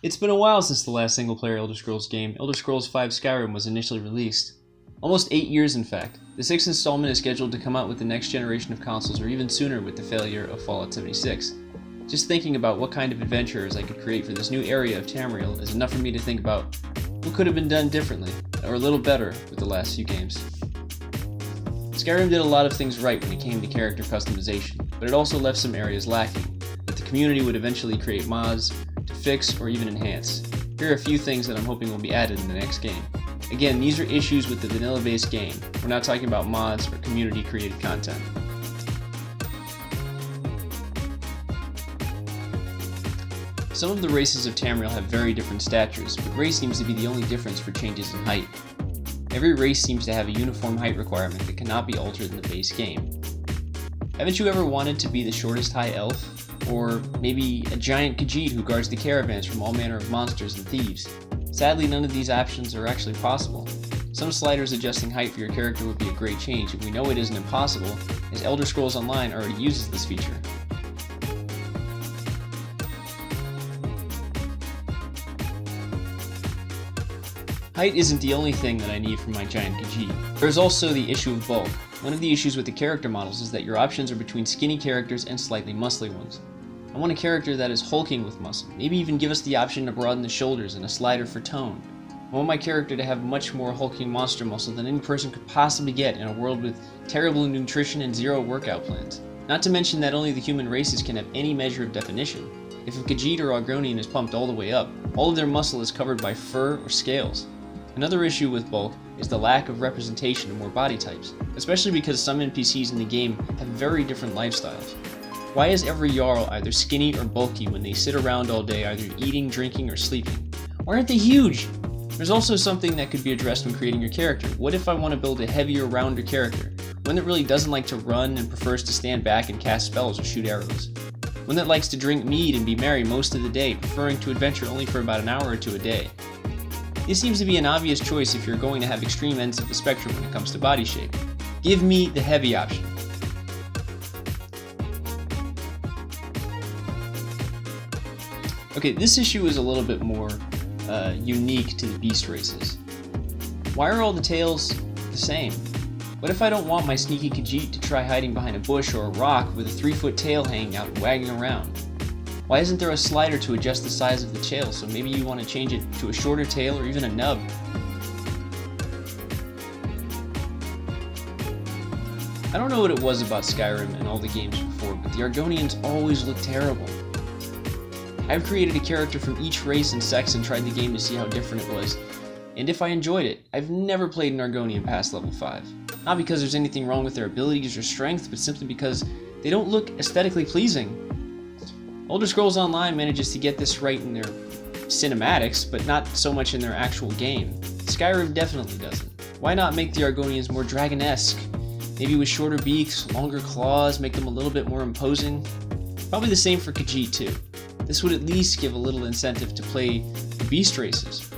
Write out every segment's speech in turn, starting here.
It's been a while since the last single-player Elder Scrolls game, Elder Scrolls V Skyrim, was initially released. Almost 8 years, in fact. The 6th installment is scheduled to come out with the next generation of consoles, or even sooner with the failure of Fallout 76. Just thinking about what kind of adventures I could create for this new area of Tamriel is enough for me to think about what could have been done differently, or a little better, with the last few games. Skyrim did a lot of things right when it came to character customization, but it also left some areas lacking, that the community would eventually create mods to fix or even enhance. Here are a few things that I'm hoping will be added in the next game. Again, these are issues with the vanilla-based game. We're not talking about mods or community-created content. Some of the races of Tamriel have very different statures, but race seems to be the only difference for changes in height. Every race seems to have a uniform height requirement that cannot be altered in the base game. Haven't you ever wanted to be the shortest high elf? Or maybe a giant Khajiit who guards the caravans from all manner of monsters and thieves? Sadly, none of these options are actually possible. Some sliders adjusting height for your character would be a great change, and we know it isn't impossible, as Elder Scrolls Online already uses this feature. Height isn't the only thing that I need for my giant Khajiit. There's also the issue of bulk. One of the issues with the character models is that your options are between skinny characters and slightly muscly ones. I want a character that is hulking with muscle, maybe even give us the option to broaden the shoulders and a slider for tone. I want my character to have much more hulking monster muscle than any person could possibly get in a world with terrible nutrition and zero workout plans. Not to mention that only the human races can have any measure of definition. If a Khajiit or Argonian is pumped all the way up, all of their muscle is covered by fur or scales. Another issue with bulk is the lack of representation of more body types, especially because some NPCs in the game have very different lifestyles. Why is every Jarl either skinny or bulky when they sit around all day either eating, drinking, or sleeping? Why aren't they huge? There's also something that could be addressed when creating your character. What if I want to build a heavier, rounder character? One that really doesn't like to run and prefers to stand back and cast spells or shoot arrows? One that likes to drink mead and be merry most of the day, preferring to adventure only for about an hour or two a day? This seems to be an obvious choice if you're going to have extreme ends of the spectrum when it comes to body shape. Give me the heavy option. Okay, this issue is a little bit more unique to the beast races. Why are all the tails the same? What if I don't want my sneaky Khajiit to try hiding behind a bush or a rock with a 3-foot tail hanging out and wagging around? Why isn't there a slider to adjust the size of the tail, so maybe you want to change it to a shorter tail or even a nub? I don't know what it was about Skyrim and all the games before, but the Argonians always look terrible. I've created a character from each race and sex and tried the game to see how different it was, and if I enjoyed it. I've never played an Argonian past level 5. Not because there's anything wrong with their abilities or strength, but simply because they don't look aesthetically pleasing. Elder Scrolls Online manages to get this right in their cinematics, but not so much in their actual game. Skyrim definitely doesn't. Why not make the Argonians more dragon-esque? Maybe with shorter beaks, longer claws, make them a little bit more imposing? Probably the same for Khajiit too. This would at least give a little incentive to play the beast races.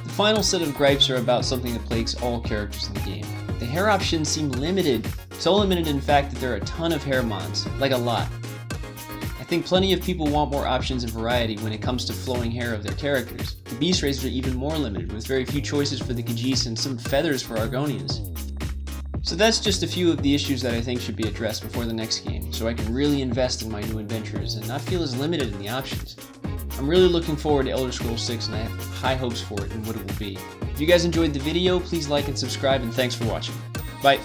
The final set of gripes are about something that plagues all characters in the game. The hair options seem limited. So limited in fact that there are a ton of hair mods, like a lot. I think plenty of people want more options and variety when it comes to flowing hair of their characters. The beast races are even more limited, with very few choices for the Khajiits and some feathers for Argonians. So that's just a few of the issues that I think should be addressed before the next game, so I can really invest in my new adventures and not feel as limited in the options. I'm really looking forward to Elder Scrolls 6 and I have high hopes for it and what it will be. If you guys enjoyed the video, please like and subscribe, and thanks for watching. Bye!